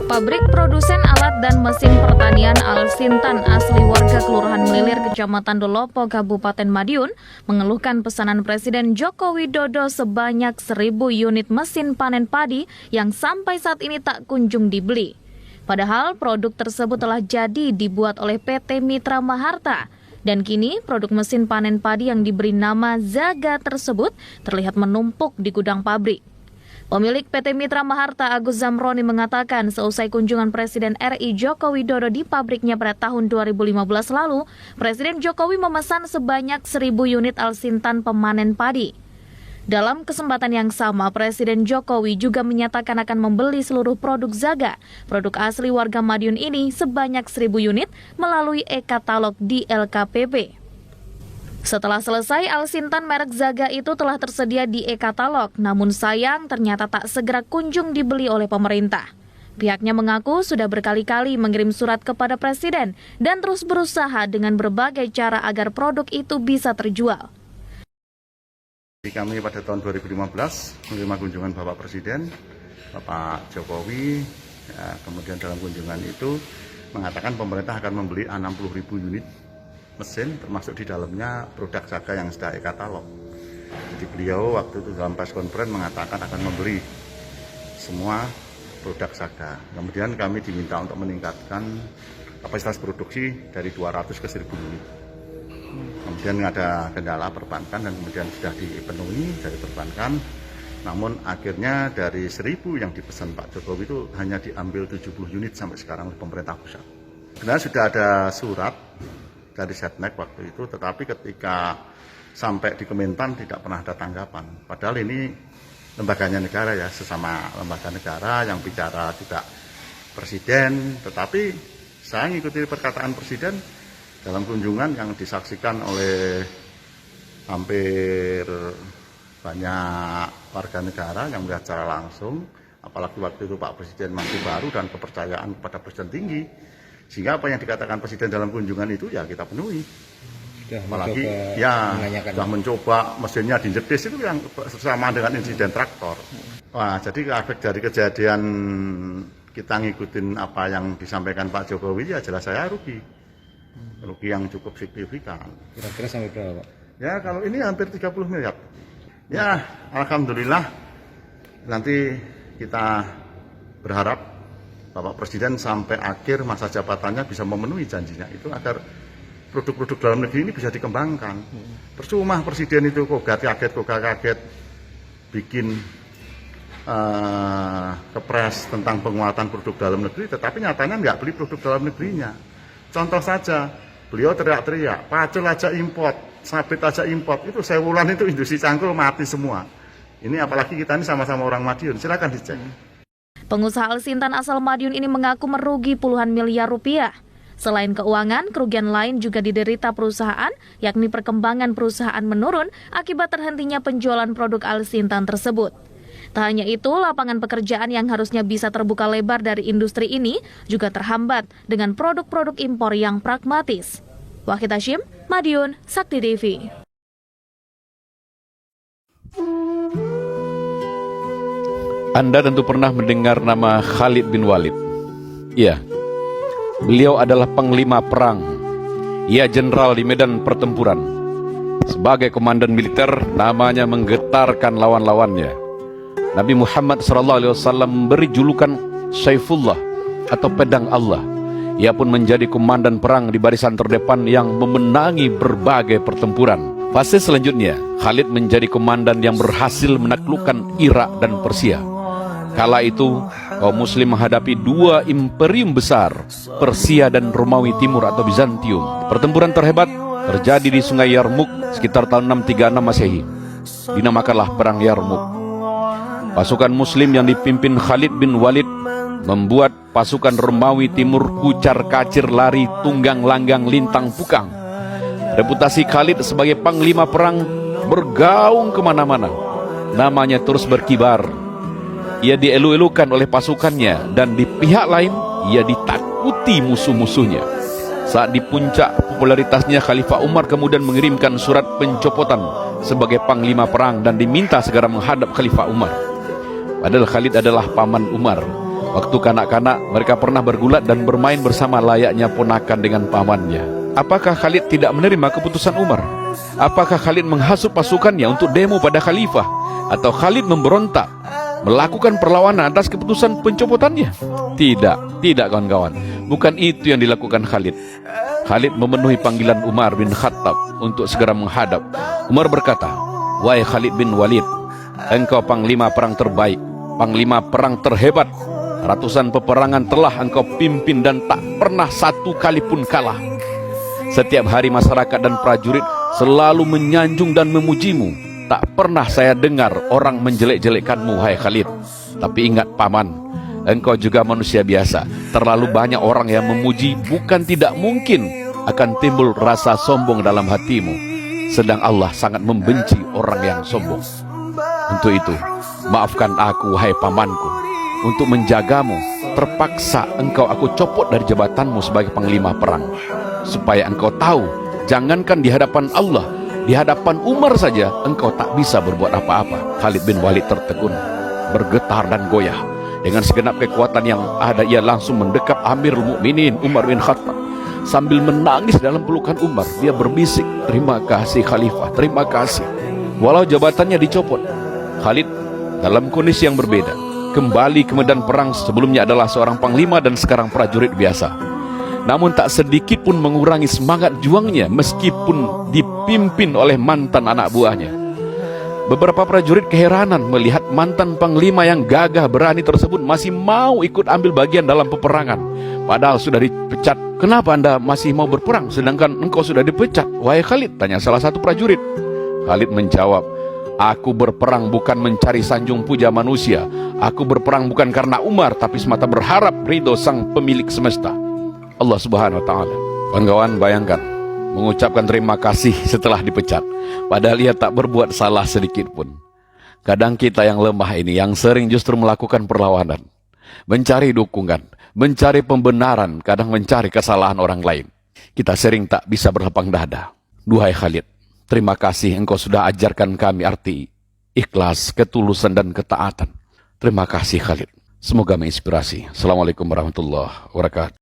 Pabrik produsen alat dan mesin pertanian Al Sintan asli warga Kelurahan Melilir, Kecamatan Dolopo, Kabupaten Madiun mengeluhkan pesanan Presiden Joko Widodo sebanyak 1.000 unit mesin panen padi yang sampai saat ini tak kunjung dibeli. Padahal produk tersebut telah jadi dibuat oleh PT Mitra Maharta. Dan kini produk mesin panen padi yang diberi nama Zaga tersebut terlihat menumpuk di gudang pabrik. Pemilik PT Mitra Maharta Agus Zamroni mengatakan seusai kunjungan Presiden RI Joko Widodo di pabriknya pada tahun 2015 lalu, Presiden Jokowi memesan sebanyak 1.000 unit Al Sintan pemanen padi. Dalam kesempatan yang sama, Presiden Jokowi juga menyatakan akan membeli seluruh produk Zaga, produk asli warga Madiun ini sebanyak 1.000 unit melalui e-katalog di LKPP. Setelah selesai, Al Sintan merek Zaga itu telah tersedia di e-katalog, namun sayang ternyata tak segera kunjung dibeli oleh pemerintah. Pihaknya mengaku sudah berkali-kali mengirim surat kepada Presiden dan terus berusaha dengan berbagai cara agar produk itu bisa terjual. Kami pada tahun 2015 menerima kunjungan Bapak Presiden, Bapak Jokowi, kemudian dalam kunjungan itu mengatakan pemerintah akan membeli 60.000 unit mesin, termasuk di dalamnya produk Zaga yang sudah e-katalog. Jadi beliau waktu itu dalam press conference mengatakan akan membeli semua produk Zaga. Kemudian kami diminta untuk meningkatkan kapasitas produksi dari 200 ke 1.000 unit. Kemudian ada kendala perbankan dan kemudian sudah dipenuhi dari perbankan. Namun akhirnya dari 1.000 yang dipesan Pak Jokowi itu hanya diambil 70 unit sampai sekarang oleh pemerintah pusat. Sebenarnya sudah ada surat dari Setnek waktu itu, tetapi ketika sampai di Kementan tidak pernah ada tanggapan. Padahal ini lembaganya negara ya, sesama lembaga negara yang bicara juga Presiden, tetapi saya mengikuti perkataan Presiden dalam kunjungan yang disaksikan oleh hampir banyak warga negara yang melihat secara langsung, apalagi waktu itu Pak Presiden masih baru dan kepercayaan kepada Presiden tinggi. Sehingga apa yang dikatakan Presiden dalam kunjungan itu ya kita penuhi. Apalagi ya sudah mencoba mesinnya dijedis itu yang sama dengan insiden traktor. Wah, jadi efek dari kejadian kita ngikutin apa yang disampaikan Pak Jokowi ya jelas saya rugi. Rugi yang cukup signifikan. Kira-kira sampai berapa, Pak? Ya kalau ini hampir 30 miliar. Ya alhamdulillah nanti kita berharap Bapak Presiden sampai akhir masa jabatannya bisa memenuhi janjinya itu agar produk-produk dalam negeri ini bisa dikembangkan. Percuma Presiden itu kok kaget bikin kepres tentang penguatan produk dalam negeri, tetapi nyatanya nggak beli produk dalam negerinya. Contoh saja, beliau teriak-teriak, pacul aja import, sabit aja import, itu sewulan itu industri cangkul mati semua. Ini apalagi kita ini sama-sama orang Madiun, silakan dicek. Pengusaha Al Sintan asal Madiun ini mengaku merugi puluhan miliar rupiah. Selain keuangan, kerugian lain juga diderita perusahaan, yakni perkembangan perusahaan menurun akibat terhentinya penjualan produk Al Sintan tersebut. Tak hanya itu, lapangan pekerjaan yang harusnya bisa terbuka lebar dari industri ini juga terhambat dengan produk-produk impor yang pragmatis. Wahid Hashim, Madiun, Sakti TV. Anda tentu pernah mendengar nama Khalid bin Walid. Iya, beliau adalah panglima perang. Ia jenderal di medan pertempuran. Sebagai komandan militer, namanya menggetarkan lawan-lawannya. Nabi Muhammad SAW memberi julukan Saifullah atau pedang Allah. Ia pun menjadi komandan perang di barisan terdepan yang memenangi berbagai pertempuran. Fase selanjutnya, Khalid menjadi komandan yang berhasil menaklukkan Irak dan Persia. Kala itu, kaum muslim menghadapi dua imperium besar, Persia dan Romawi Timur atau Bizantium. Pertempuran terhebat terjadi di Sungai Yarmuk sekitar tahun 636 Masehi. Dinamakanlah Perang Yarmuk. Pasukan muslim yang dipimpin Khalid bin Walid membuat pasukan Romawi Timur kucar-kacir lari tunggang langgang lintang pukang. Reputasi Khalid sebagai panglima perang bergaung kemana-mana. Namanya terus berkibar. Ia dielu-elukan oleh pasukannya dan di pihak lain ia ditakuti musuh-musuhnya. Saat di puncak popularitasnya, Khalifah Umar kemudian mengirimkan surat pencopotan sebagai panglima perang dan diminta segera menghadap Khalifah Umar. Padahal Khalid adalah paman Umar. Waktu kanak-kanak, mereka pernah bergulat dan bermain bersama layaknya ponakan dengan pamannya. Apakah Khalid tidak menerima keputusan Umar? Apakah Khalid menghasut pasukannya untuk demo pada khalifah? Atau Khalid memberontak, melakukan perlawanan atas keputusan pencopotannya? Tidak kawan-kawan. Bukan itu yang dilakukan Khalid. Khalid memenuhi panggilan Umar bin Khattab untuk segera menghadap. Umar berkata, "Wahai Khalid bin Walid, engkau panglima perang terbaik, panglima perang terhebat. Ratusan peperangan telah engkau pimpin dan tak pernah satu kali pun kalah. Setiap hari masyarakat dan prajurit selalu menyanjung dan memujimu. Tak pernah saya dengar orang menjelek-jelekkanmu, hai Khalid. Tapi ingat paman, engkau juga manusia biasa. Terlalu banyak orang yang memuji, bukan tidak mungkin akan timbul rasa sombong dalam hatimu. Sedang Allah sangat membenci orang yang sombong. Untuk itu, maafkan aku, hai pamanku. Untuk menjagamu, terpaksa engkau aku copot dari jabatanmu sebagai panglima perang. Supaya engkau tahu, jangankan di hadapan Allah, di hadapan Umar saja engkau tak bisa berbuat apa-apa." Khalid bin Walid tertegun, bergetar dan goyah. Dengan segenap kekuatan yang ada, ia langsung mendekap Amirul Mukminin Umar bin Khattab. Sambil menangis dalam pelukan Umar, dia berbisik, "Terima kasih Khalifah, terima kasih." Walau jabatannya dicopot, Khalid dalam kondisi yang berbeda. Kembali ke medan perang, sebelumnya adalah seorang panglima dan sekarang prajurit biasa. Namun tak sedikit pun mengurangi semangat juangnya meskipun dipimpin oleh mantan anak buahnya. Beberapa prajurit keheranan melihat mantan panglima yang gagah berani tersebut masih mau ikut ambil bagian dalam peperangan. Padahal sudah dipecat. "Kenapa Anda masih mau berperang sedangkan engkau sudah dipecat, wahai Khalid?" tanya salah satu prajurit. Khalid menjawab, "Aku berperang bukan mencari sanjung puja manusia. Aku berperang bukan karena Umar, tapi semata berharap ridho sang pemilik semesta, Allah Subhanahu wa Ta'ala." Kawan-kawan, bayangkan mengucapkan terima kasih setelah dipecat, padahal ia tak berbuat salah sedikit pun. Kadang kita yang lemah ini, yang sering justru melakukan perlawanan, mencari dukungan, mencari pembenaran, kadang mencari kesalahan orang lain. Kita sering tak bisa berlapang dada. Duhai Khalid, terima kasih engkau sudah ajarkan kami arti ikhlas, ketulusan dan ketaatan. Terima kasih Khalid. Semoga menginspirasi. Assalamualaikum warahmatullahi wabarakatuh.